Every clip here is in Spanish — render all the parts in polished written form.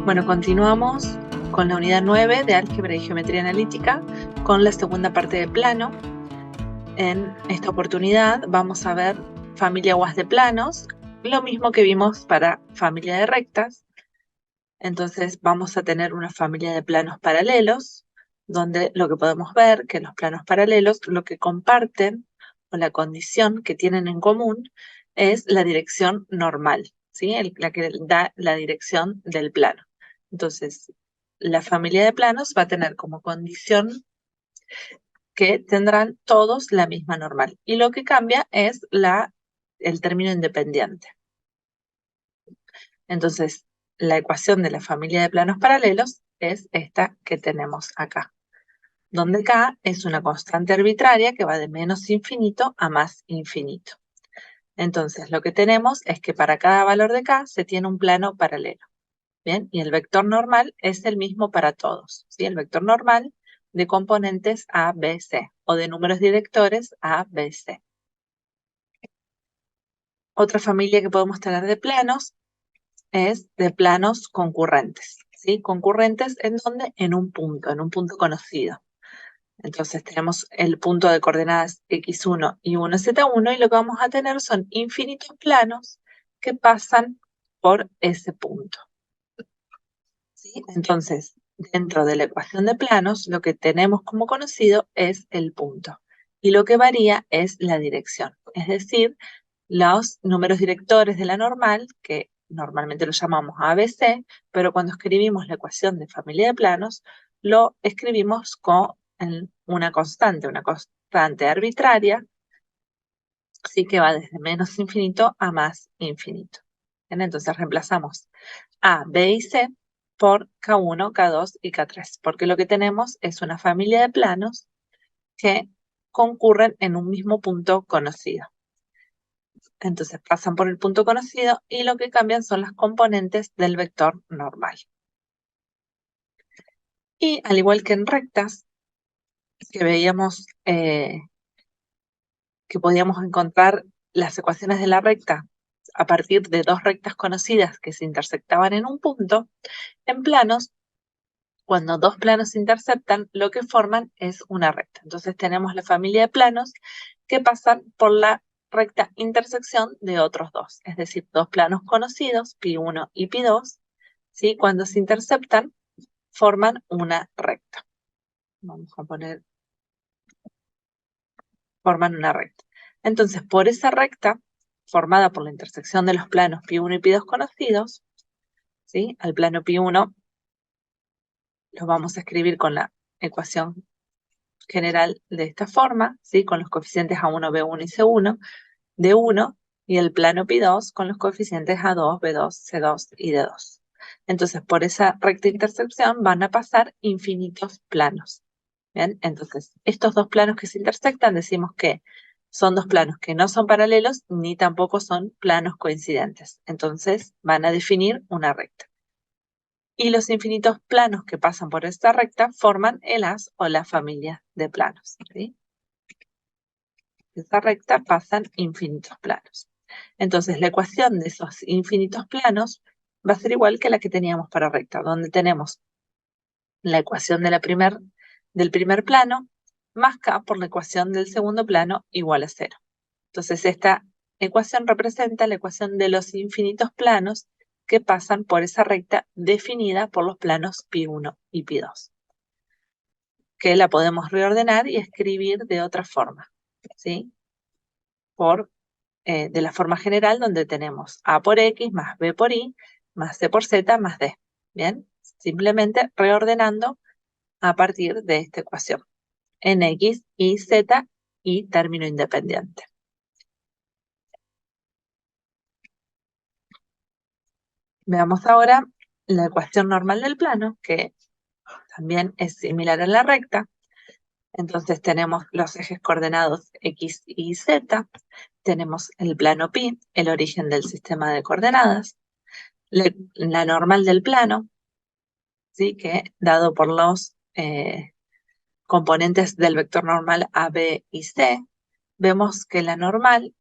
Bueno, continuamos con la unidad 9 de álgebra y geometría analítica con la segunda parte de plano. En esta oportunidad vamos a ver familia UAS de planos, lo mismo que vimos para familia de rectas. Entonces vamos a tener una familia de planos paralelos, donde lo que podemos ver que los planos paralelos lo que comparten o la condición que tienen en común es la dirección normal, ¿sí? La que da la dirección del plano. Entonces, la familia de planos va a tener como condición que tendrán todos la misma normal. Y lo que cambia es el término independiente. Entonces, la ecuación de la familia de planos paralelos es esta que tenemos acá, donde K es una constante arbitraria que va de menos infinito a más infinito. Entonces, lo que tenemos es que para cada valor de K se tiene un plano paralelo. ¿Bien? Y el vector normal es el mismo para todos, ¿sí? El vector normal de componentes A, B, C, o de números directores A, B, C. Otra familia que podemos tener de planos es de planos concurrentes, ¿sí? Concurrentes en donde en un punto conocido. Entonces tenemos el punto de coordenadas x1 y 1z1 y lo que vamos a tener son infinitos planos que pasan por ese punto. ¿Sí? Entonces, dentro de la ecuación de planos, lo que tenemos como conocido es el punto. Y lo que varía es la dirección. Es decir, los números directores de la normal, que normalmente lo llamamos ABC, pero cuando escribimos la ecuación de familia de planos, lo escribimos con una constante arbitraria, así que va desde menos infinito a más infinito. Bien, entonces reemplazamos A, B y C por K1, K2 y K3, porque lo que tenemos es una familia de planos que concurren en un mismo punto conocido. Entonces pasan por el punto conocido y lo que cambian son las componentes del vector normal. Y al igual que en rectas, que veíamos que podíamos encontrar las ecuaciones de la recta a partir de dos rectas conocidas que se intersectaban en un punto, en planos, cuando dos planos se interceptan, lo que forman es una recta. Entonces tenemos la familia de planos que pasan por la recta intersección de otros dos, es decir, dos planos conocidos, pi1 y pi2, ¿sí? Cuando se interceptan, forman una recta. Vamos a poner, forman una recta. Entonces, por esa recta, formada por la intersección de los planos pi1 y pi2 conocidos, ¿sí? Al plano pi1 lo vamos a escribir con la ecuación general de esta forma, ¿sí? Con los coeficientes A1, B1 y C1, D1, y el plano pi2 con los coeficientes A2, B2, C2 y D2. Entonces, por esa recta intersección van a pasar infinitos planos. ¿Bien? Entonces, estos dos planos que se intersectan decimos que son dos planos que no son paralelos ni tampoco son planos coincidentes. Entonces, van a definir una recta. Y los infinitos planos que pasan por esta recta forman el haz o la familia de planos. ¿Sí? Esta recta pasan infinitos planos. Entonces, la ecuación de esos infinitos planos va a ser igual que la que teníamos para recta, donde tenemos la ecuación del primer plano más k por la ecuación del segundo plano igual a 0. Entonces, esta ecuación representa la ecuación de los infinitos planos que pasan por esa recta definida por los planos pi1 y pi2, que la podemos reordenar y escribir de otra forma, ¿sí? De la forma general, donde tenemos A por X más B por Y más C por Z más D. Bien, simplemente reordenando a partir de esta ecuación en X, Y, Z y término independiente. Veamos ahora la ecuación normal del plano, que también es similar a la recta. Entonces tenemos los ejes coordenados X, Y, Z, tenemos el plano pi, el origen del sistema de coordenadas, la normal del plano, ¿sí? Que dado por los componentes del vector normal A, B y C, vemos que la normal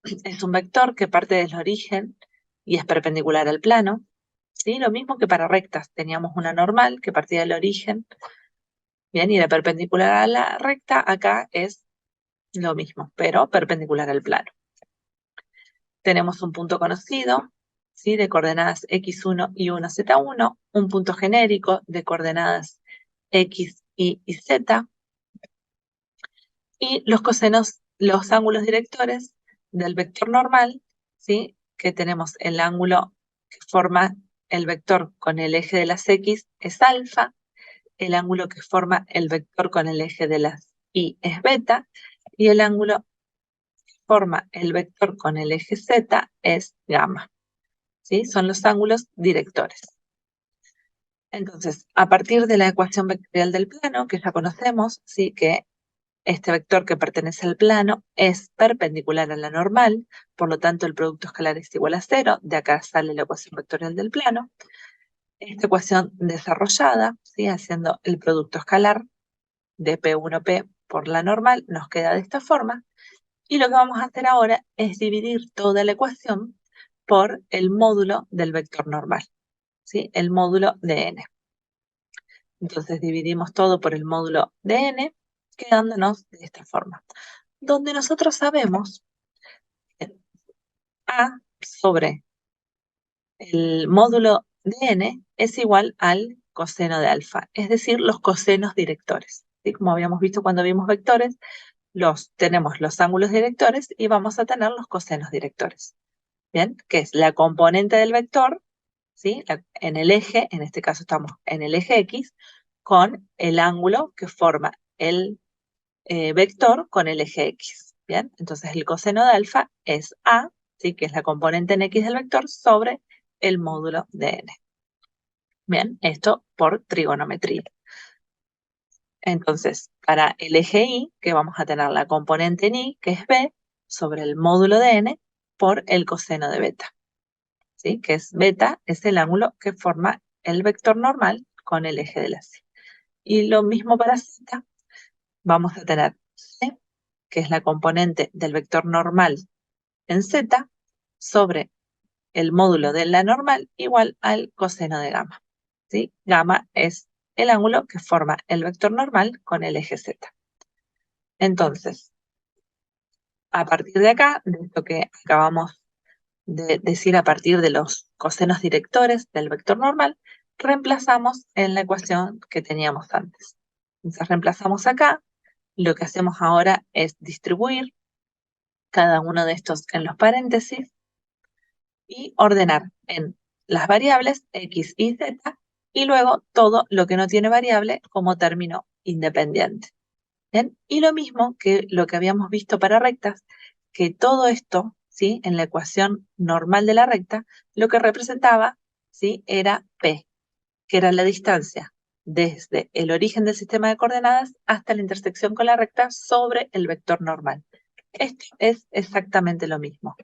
es un vector que parte del origen y es perpendicular al plano. ¿sí? Lo mismo que para rectas. Teníamos una normal que partía del origen, bien, y era perpendicular a la recta. Acá es lo mismo, pero perpendicular al plano. Tenemos un punto conocido, ¿sí? De coordenadas x1 y 1, z1, un punto genérico de coordenadas x, y z, y los cosenos, los ángulos directores del vector normal, ¿sí? Que tenemos el ángulo que forma el vector con el eje de las x es alfa, el ángulo que forma el vector con el eje de las y es beta, y el ángulo que forma el vector con el eje z es gamma, ¿sí? Son los ángulos directores. Entonces, a partir de la ecuación vectorial del plano, que ya conocemos, ¿sí? Que este vector que pertenece al plano es perpendicular a la normal, por lo tanto el producto escalar es igual a 0, de acá sale la ecuación vectorial del plano. Esta ecuación desarrollada, ¿sí? Haciendo el producto escalar de P1P por la normal, nos queda de esta forma, y lo que vamos a hacer ahora es dividir toda la ecuación por el módulo del vector normal, ¿sí? El módulo de n. Entonces dividimos todo por el módulo de n, quedándonos de esta forma, donde nosotros sabemos que a sobre el módulo de n es igual al coseno de alfa, es decir, los cosenos directores. ¿Sí? Como habíamos visto cuando vimos vectores, tenemos los ángulos directores y vamos a tener los cosenos directores. ¿Bien? Que es la componente del vector, ¿sí? En el eje, en este caso estamos en el eje X, con el ángulo que forma el vector con el eje X. ¿Bien? Entonces el coseno de alfa es A, ¿sí? Que es la componente en X del vector sobre el módulo de n. Bien, esto por trigonometría. Entonces, para el eje Y, que vamos a tener la componente en Y, que es B, sobre el módulo de n por el coseno de beta. ¿Sí? Que es beta, es el ángulo que forma el vector normal con el eje de la C. Y lo mismo para Z, vamos a tener C, que es la componente del vector normal en Z, sobre el módulo de la normal igual al coseno de gamma. ¿Sí? Gamma es el ángulo que forma el vector normal con el eje Z. Entonces, a partir de acá, de esto que acabamos de decir a partir de los cosenos directores del vector normal, reemplazamos en la ecuación que teníamos antes. Entonces reemplazamos acá, lo que hacemos ahora es distribuir cada uno de estos en los paréntesis y ordenar en las variables x y z y luego todo lo que no tiene variable como término independiente. ¿Bien? Y lo mismo que lo que habíamos visto para rectas, que todo esto, ¿sí? En la ecuación normal de la recta, lo que representaba, ¿sí? Era P, que era la distancia desde el origen del sistema de coordenadas hasta la intersección con la recta sobre el vector normal. Esto es exactamente lo mismo.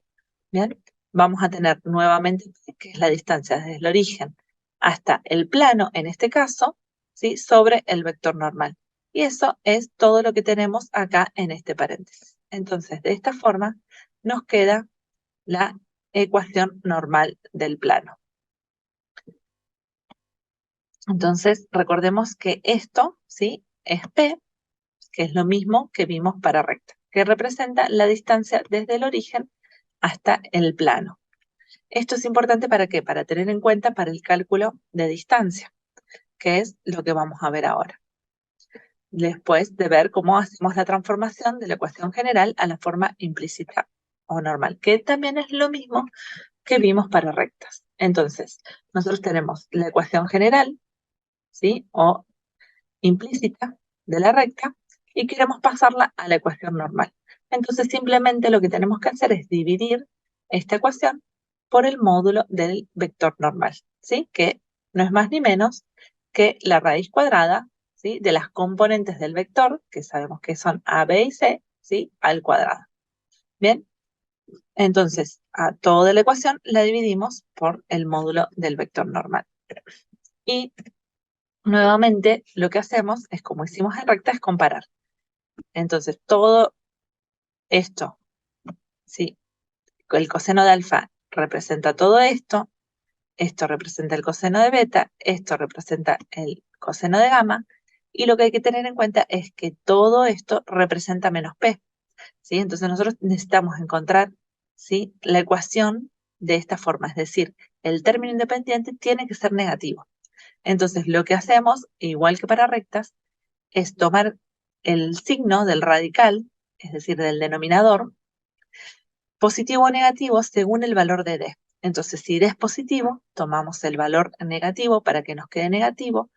¿Bien? Vamos a tener nuevamente P, que es la distancia desde el origen hasta el plano, en este caso, ¿sí? Sobre el vector normal. Y eso es todo lo que tenemos acá en este paréntesis. Entonces, de esta forma, nos queda la ecuación normal del plano. Entonces, recordemos que esto, ¿sí? Es P, que es lo mismo que vimos para recta, que representa la distancia desde el origen hasta el plano. Esto es importante ¿para qué? Para tener en cuenta para el cálculo de distancia, que es lo que vamos a ver ahora. Después de ver cómo hacemos la transformación de la ecuación general a la forma implícita o normal, que también es lo mismo que vimos para rectas. Entonces, nosotros tenemos la ecuación general, ¿sí? O implícita de la recta y queremos pasarla a la ecuación normal. Entonces, simplemente lo que tenemos que hacer es dividir esta ecuación por el módulo del vector normal, ¿sí? Que no es más ni menos que la raíz cuadrada, ¿sí? De las componentes del vector, que sabemos que son A, B y C, ¿sí? Al cuadrado. Bien, entonces a toda la ecuación la dividimos por el módulo del vector normal. Y nuevamente lo que hacemos es, como hicimos en recta, es comparar. Entonces todo esto, ¿sí? El coseno de alfa representa todo esto, esto representa el coseno de beta, esto representa el coseno de gamma, y lo que hay que tener en cuenta es que todo esto representa menos P, ¿sí? Entonces nosotros necesitamos encontrar, ¿sí?, la ecuación de esta forma, es decir, el término independiente tiene que ser negativo. Entonces lo que hacemos, igual que para rectas, es tomar el signo del radical, es decir, del denominador, positivo o negativo según el valor de D. Entonces, si D es positivo, tomamos el valor negativo para que nos quede negativo,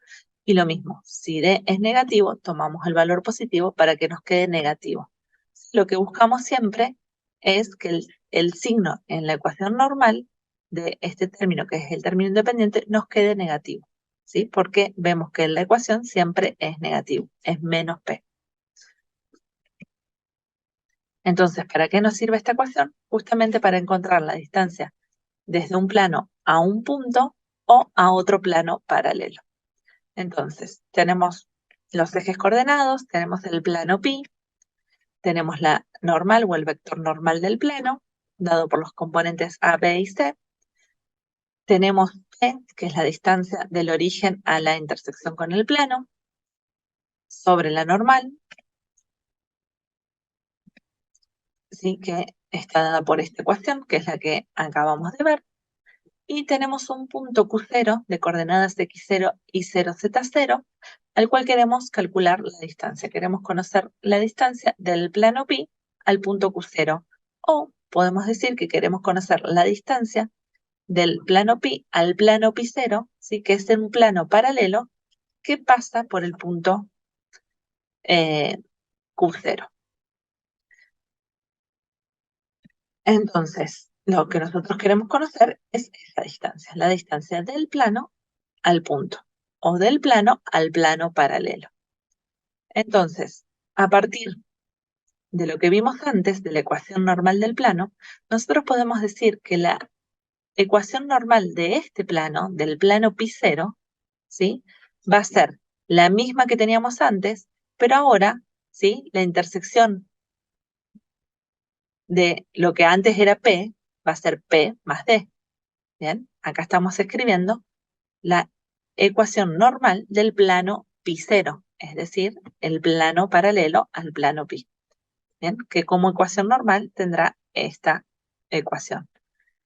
y lo mismo, si D es negativo, tomamos el valor positivo para que nos quede negativo. Lo que buscamos siempre es que el signo en la ecuación normal de este término, que es el término independiente, nos quede negativo, ¿sí? Porque vemos que en la ecuación siempre es negativo, es menos P. Entonces, ¿para qué nos sirve esta ecuación? Justamente para encontrar la distancia desde un plano a un punto o a otro plano paralelo. Entonces, tenemos los ejes coordenados, tenemos el plano pi, tenemos la normal o el vector normal del plano, dado por los componentes A, B y C. Tenemos P, que es la distancia del origen a la intersección con el plano, sobre la normal, ¿sí?, que está dada por esta ecuación, que es la que acabamos de ver. Y tenemos un punto Q0 de coordenadas x0 y 0z0, al cual queremos calcular la distancia. Queremos conocer la distancia del plano pi al punto Q0. O podemos decir que queremos conocer la distancia del plano pi al plano pi0, ¿sí?, que es un plano paralelo que pasa por el punto Q0. Entonces, lo que nosotros queremos conocer es esa distancia, la distancia del plano al punto, o del plano al plano paralelo. Entonces, a partir de lo que vimos antes de la ecuación normal del plano, nosotros podemos decir que la ecuación normal de este plano, del plano pi0, ¿sí?, va a ser la misma que teníamos antes, pero ahora, ¿sí?, la intersección de lo que antes era P va a ser P más D. Bien, acá estamos escribiendo la ecuación normal del plano pi0, es decir, el plano paralelo al plano pi. Bien, que como ecuación normal tendrá esta ecuación.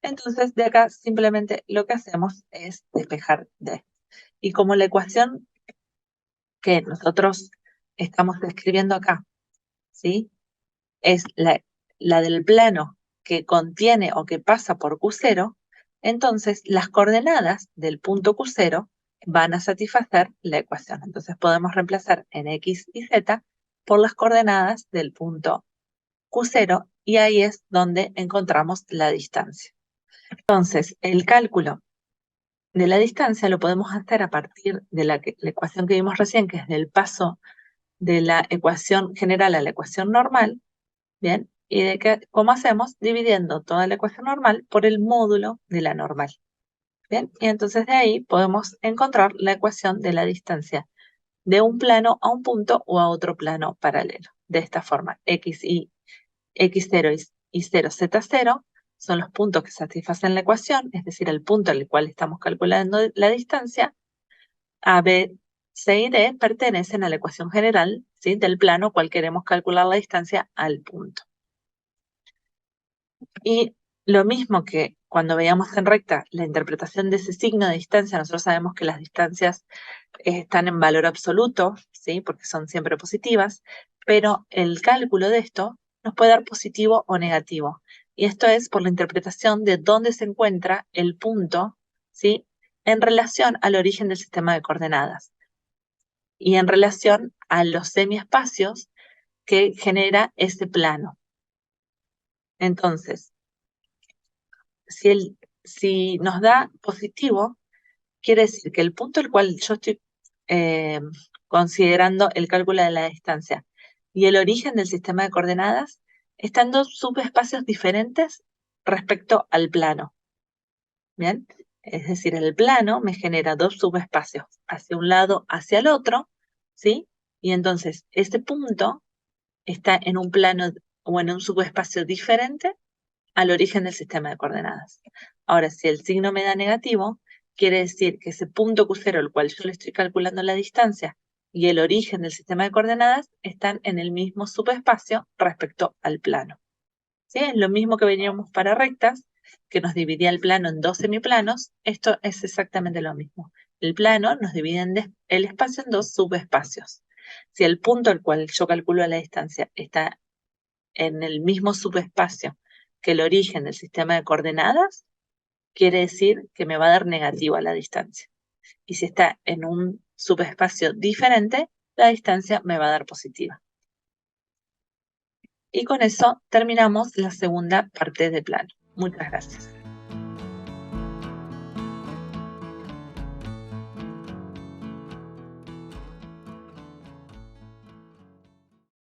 Entonces, de acá simplemente lo que hacemos es despejar D. Y como la ecuación que nosotros estamos escribiendo acá, ¿sí?, es la del plano que contiene o que pasa por Q0, entonces las coordenadas del punto Q0 van a satisfacer la ecuación. Entonces podemos reemplazar en X y Z por las coordenadas del punto Q0 y ahí es donde encontramos la distancia. Entonces, el cálculo de la distancia lo podemos hacer a partir de la ecuación que vimos recién, que es del paso de la ecuación general a la ecuación normal, ¿bien? Y de que, ¿cómo hacemos? Dividiendo toda la ecuación normal por el módulo de la normal, ¿bien? Y entonces de ahí podemos encontrar la ecuación de la distancia de un plano a un punto o a otro plano paralelo. De esta forma, x0 y 0z0 son los puntos que satisfacen la ecuación, es decir, el punto al cual estamos calculando la distancia. A, B, C y D pertenecen a la ecuación general, ¿sí?, del plano cual queremos calcular la distancia al punto. Y lo mismo que cuando veíamos en recta la interpretación de ese signo de distancia, nosotros sabemos que las distancias están en valor absoluto, ¿sí?, porque son siempre positivas, pero el cálculo de esto nos puede dar positivo o negativo. Y esto es por la interpretación de dónde se encuentra el punto, ¿sí?, en relación al origen del sistema de coordenadas y en relación a los semiespacios que genera ese plano. Entonces, si nos da positivo, quiere decir que el punto al cual yo estoy considerando el cálculo de la distancia y el origen del sistema de coordenadas están en dos subespacios diferentes respecto al plano. ¿Bien? Es decir, el plano me genera dos subespacios, hacia un lado, hacia el otro, ¿sí? Y entonces ese punto está en un plano o en un subespacio diferente al origen del sistema de coordenadas. Ahora, si el signo me da negativo, quiere decir que ese punto Q0, el cual yo le estoy calculando la distancia, y el origen del sistema de coordenadas están en el mismo subespacio respecto al plano. ¿Sí? Es lo mismo que veníamos para rectas, que nos dividía el plano en dos semiplanos. Esto es exactamente lo mismo. El plano nos divide el espacio en dos subespacios. Si el punto al cual yo calculo la distancia está en el mismo subespacio que el origen del sistema de coordenadas, quiere decir que me va a dar negativa la distancia. Y si está en un subespacio diferente, la distancia me va a dar positiva. Y con eso terminamos la segunda parte del plano. Muchas gracias.